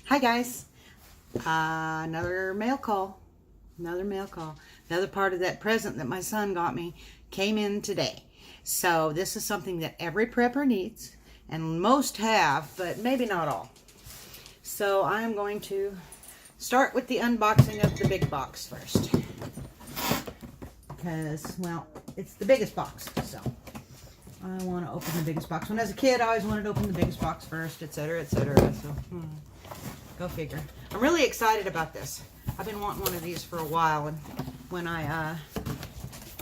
Hi guys, another mail call, another part of that present that my son got me came in today. So this is something that every prepper needs, and most have, but maybe not all. So I'm going to start with the unboxing of the big box first, because, well, it's the biggest box, so I want to open the biggest box. When I was a kid, I always wanted to open the biggest box first, etc., etc. So, go figure. I'm really excited about this. I've been wanting one of these for a while, and when I had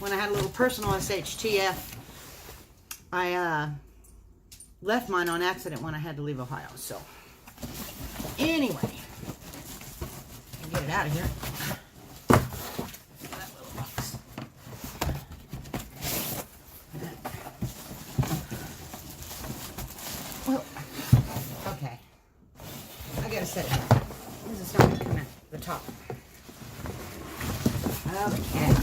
a little personal SHTF, I left mine on accident when I had to leave Ohio. So, anyway, get it out of here. That little box. Well, okay. I gotta set it up. This is not gonna come out the top. Okay.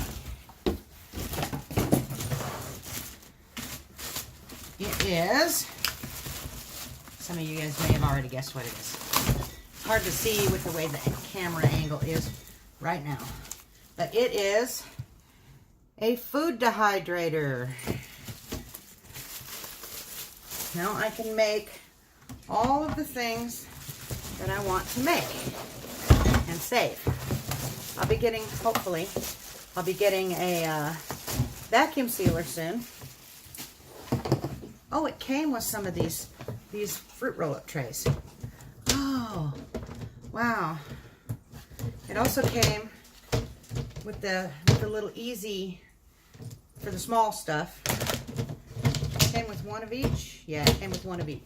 It is. Some of you guys may have already guessed what it is. It's hard to see with the way the camera angle is right now. But it is a food dehydrator. Now I can make all of the things that I want to make and save. I'll be getting, hopefully, I'll be getting a vacuum sealer soon. Oh, it came with some of these fruit roll-up trays. Oh, wow. It also came with the little easy for the small stuff. It came with one of each. Yeah, it came with one of each.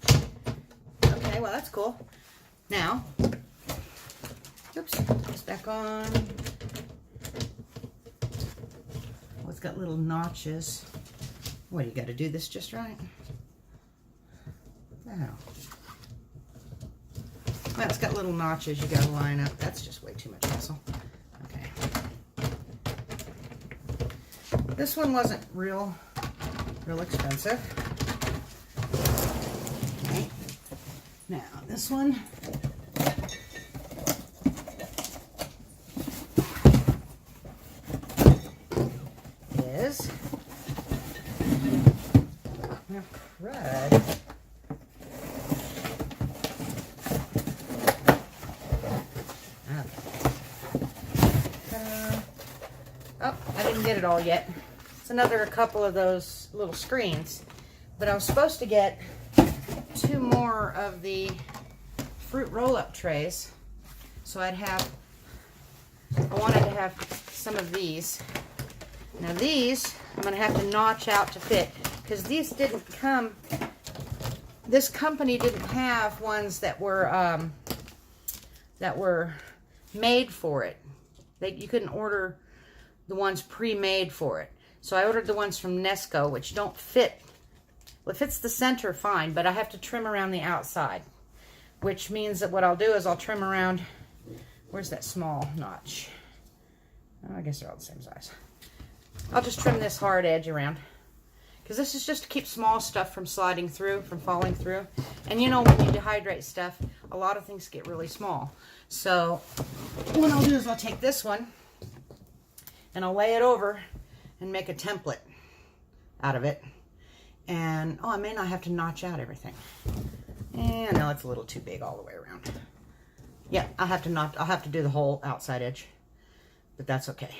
Okay, well, that's cool. Now, oops, it's back on. Oh, it's got little notches. What, you got to do this just right? Oh. Well, it's got little notches you got to line up. That's just way too much hassle. Okay. This one wasn't real expensive. Okay. Now, this one is crud. Oh, I didn't get it all yet. It's another couple of those little screens, but I was supposed to get 2 more of the fruit roll-up trays, so I wanted to have some of these. Now these, I'm going to have to notch out to fit, because these didn't come, this company didn't have ones that were made for it. You couldn't order the ones pre-made for it. So I ordered the ones from Nesco, which don't fit. Well, it fits the center fine, but I have to trim around the outside, which means that what I'll do is I'll trim around, where's that small notch? Oh, I guess they're all the same size. I'll just trim this hard edge around, because this is just to keep small stuff from sliding through, from falling through. And you know, when you dehydrate stuff, a lot of things get really small. So what I'll do is I'll take this one and I'll lay it over and make a template out of it. And, oh, I may not have to notch out everything. And no, it's a little too big all the way around. Yeah, I'll have to do the whole outside edge, but that's okay.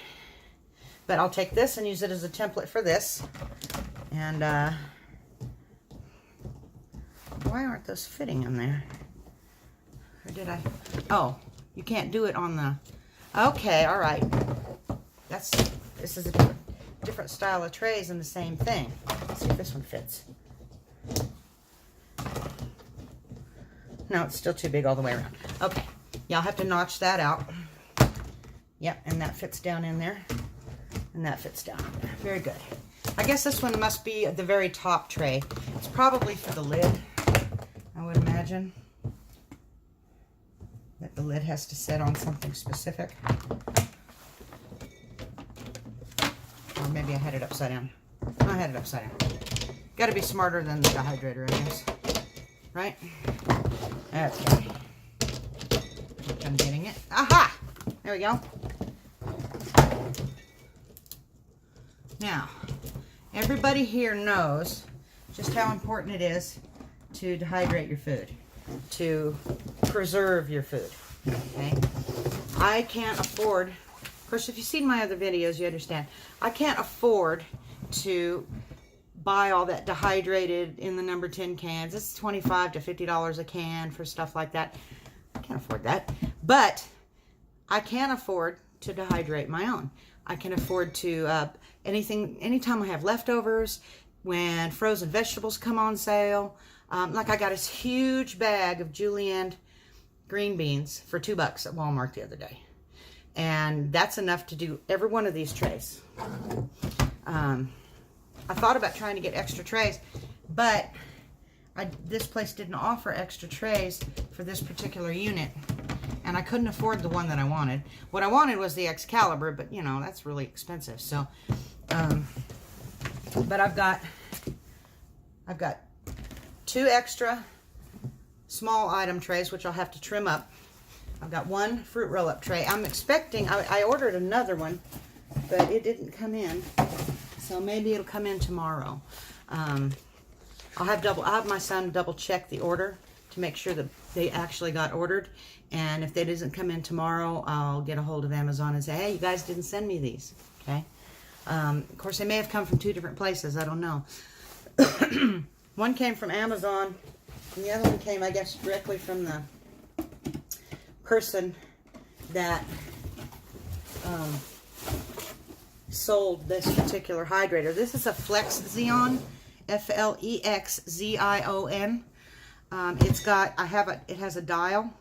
But I'll take this and use it as a template for this. And, why aren't those fitting in there? Or did I? Oh, you can't do it on the, okay, all right. This is a different style of trays and the same thing. Let's see if this one fits. No, it's still too big all the way around. Okay, yeah, I'll have to notch that out. Yep, and that fits down in there. And that fits down in there. Very good. I guess this one must be the very top tray. It's probably for the lid, I would imagine. That the lid has to sit on something specific. Or maybe I had it upside down. I had it upside down. Got to be smarter than the dehydrator, I guess. Right? Okay. I'm getting it. Aha! There we go. Now, everybody here knows just how important it is to dehydrate your food, to preserve your food, okay? I can't afford, of course, if you've seen my other videos, you understand, I can't afford to buy all that dehydrated in the number 10 cans. It's $25 to $50 a can for stuff like that. I can't afford that, but I can afford to dehydrate my own. I can afford to, anytime I have leftovers, when frozen vegetables come on sale, like I got this huge bag of julienne green beans for $2 at Walmart the other day. And that's enough to do every one of these trays. I thought about trying to get extra trays, but this place didn't offer extra trays for this particular unit. And I couldn't afford the one that I wanted. What I wanted was the Excalibur, but you know, that's really expensive. So, but I've got 2 extra small item trays, which I'll have to trim up. I've got 1 fruit roll-up tray. I'm expecting, I ordered another one, but it didn't come in. So maybe it'll come in tomorrow. I'll have my son double check the order to make sure that they actually got ordered. And if they doesn't come in tomorrow, I'll get a hold of Amazon and say, hey, you guys didn't send me these, okay? Of course, they may have come from 2 different places. I don't know. One came from Amazon, and the other one came, I guess, directly from the person that sold this particular hydrator. This is a Flex Zion, Flexzion. It has a dial.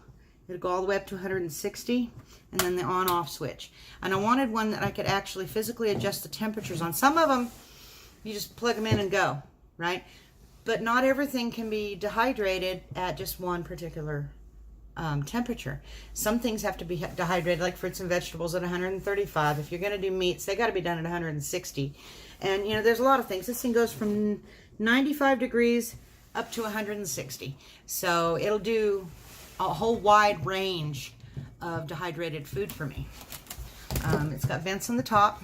It'll go all the way up to 160, and then the on-off switch. And I wanted one that I could actually physically adjust the temperatures on. Some of them, you just plug them in and go, right? But not everything can be dehydrated at just one particular temperature. Some things have to be dehydrated, like fruits and vegetables at 135. If you're going to do meats, they got to be done at 160. And, you know, there's a lot of things. This thing goes from 95 degrees up to 160. So it'll do a whole wide range of dehydrated food for me. It's got vents on the top.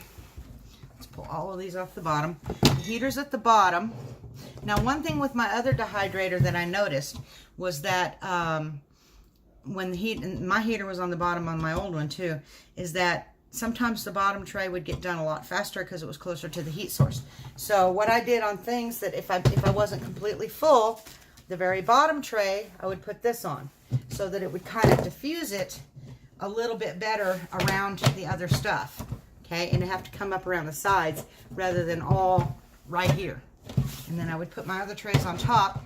Let's pull all of these off the bottom. The heater's at the bottom. Now, one thing with my other dehydrator that I noticed was that when my heater was on the bottom on my old one too, is that sometimes the bottom tray would get done a lot faster because it was closer to the heat source. So what I did on things that if I wasn't completely full, the very bottom tray, I would put this on so that it would kind of diffuse it a little bit better around the other stuff, okay? And it'd have to come up around the sides rather than all right here. And then I would put my other trays on top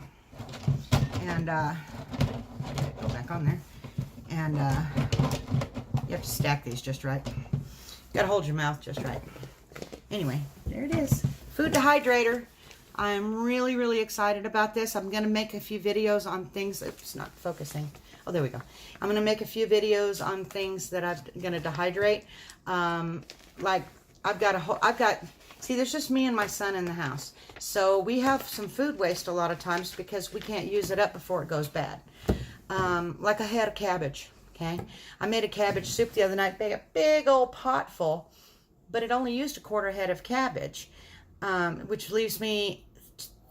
and go back on there. And you have to stack these just right. You gotta hold your mouth just right. Anyway, there it is. Food dehydrator. I'm really, really excited about this. I'm gonna make a few videos on things. It's not focusing. Oh, there we go. I'm gonna make a few videos on things that I'm gonna dehydrate. Like see, there's just me and my son in the house. So we have some food waste a lot of times because we can't use it up before it goes bad. Like I had a cabbage, okay? I made a cabbage soup the other night, a big old pot full, but it only used a quarter head of cabbage, which leaves me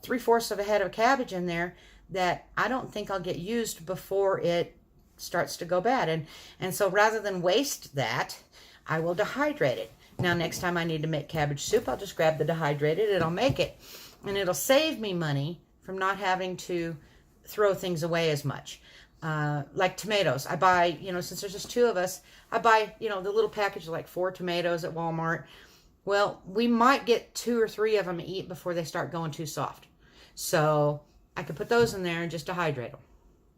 3/4 of a head of cabbage in there that I don't think I'll get used before it starts to go bad. And so rather than waste that, I will dehydrate it. Now, next time I need to make cabbage soup, I'll just grab the dehydrated and I'll make it. And it'll save me money from not having to throw things away as much. Like tomatoes. I buy, since there's just 2 of us, I buy, the little package of like 4 tomatoes at Walmart. Well, we might get 2 or 3 of them to eat before they start going too soft. So I could put those in there and just dehydrate them.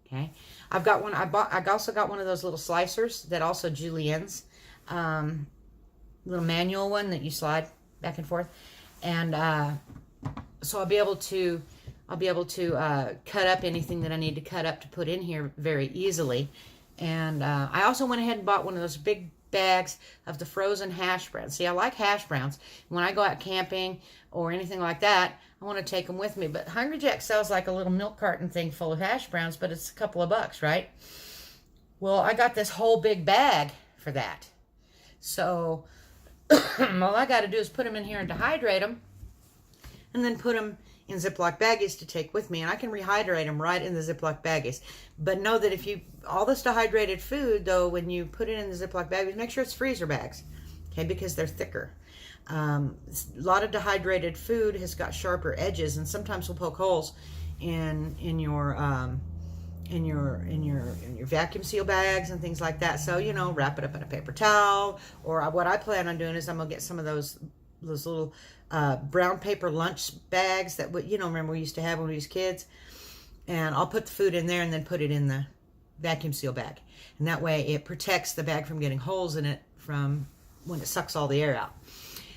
Okay. I've got one. I also got one of those little slicers that also juliennes. Little manual one that you slide back and forth. And so I'll be able to cut up anything that I need to cut up to put in here very easily. And I also went ahead and bought one of those big bags of the frozen hash browns. See, I like hash browns. When I go out camping or anything like that, I want to take them with me. But Hungry Jack sells like a little milk carton thing full of hash browns, but it's a couple of bucks, right? Well, I got this whole big bag for that. So all I got to do is put them in here and dehydrate them, and then put them in Ziploc baggies to take with me. And I can rehydrate them right in the Ziploc baggies. But know that if you, all this dehydrated food, though, when you put it in the Ziploc baggies, make sure it's freezer bags, okay, because they're thicker. A lot of dehydrated food has got sharper edges, and sometimes will poke holes in your vacuum seal bags and things like that. So, you know, wrap it up in a paper towel, or what I plan on doing is I'm gonna get some of those little brown paper lunch bags that, you know, remember we used to have when we was kids, and I'll put the food in there and then put it in the vacuum seal bag, and that way it protects the bag from getting holes in it from when it sucks all the air out.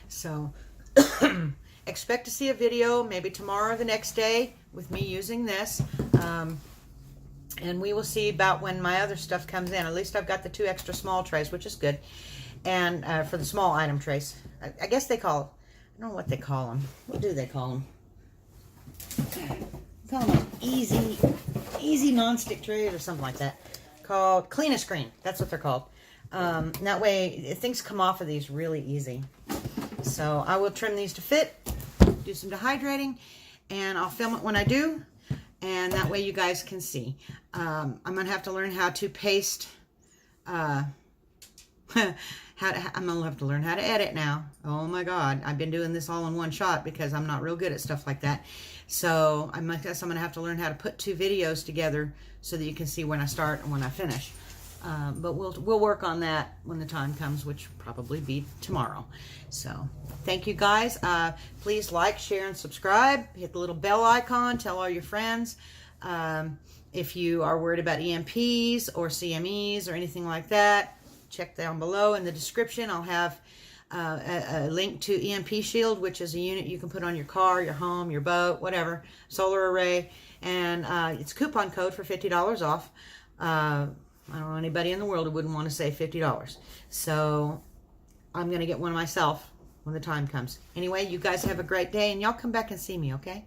So expect to see a video maybe tomorrow or the next day with me using this, and we will see about when my other stuff comes in. At least I've got the 2 extra small trays, which is good, and for the small item trays. I guess they call, I don't know what they call them. What do they call them? They call them easy non-stick trays or something like that. Called Clean a Screen. That's what they're called. That way things come off of these really easy. So I will trim these to fit, do some dehydrating, and I'll film it when I do, and that way you guys can see. I'm going to have to learn how to paste, I'm going to have to learn how to edit now. Oh my God, I've been doing this all in one shot because I'm not real good at stuff like that. So I guess I'm going to have to learn how to put 2 videos together so that you can see when I start and when I finish. But we'll work on that when the time comes, which will probably be tomorrow. So thank you guys. Please like, share, and subscribe. Hit the little bell icon. Tell all your friends. If you are worried about EMPs or CMEs or anything like that, check down below in the description. I'll have a link to EMP Shield, which is a unit you can put on your car, your home, your boat, whatever, solar array. And it's a coupon code for $50 off. I don't know anybody in the world who wouldn't want to save $50. So I'm going to get one myself when the time comes. Anyway, you guys have a great day, and y'all come back and see me, okay?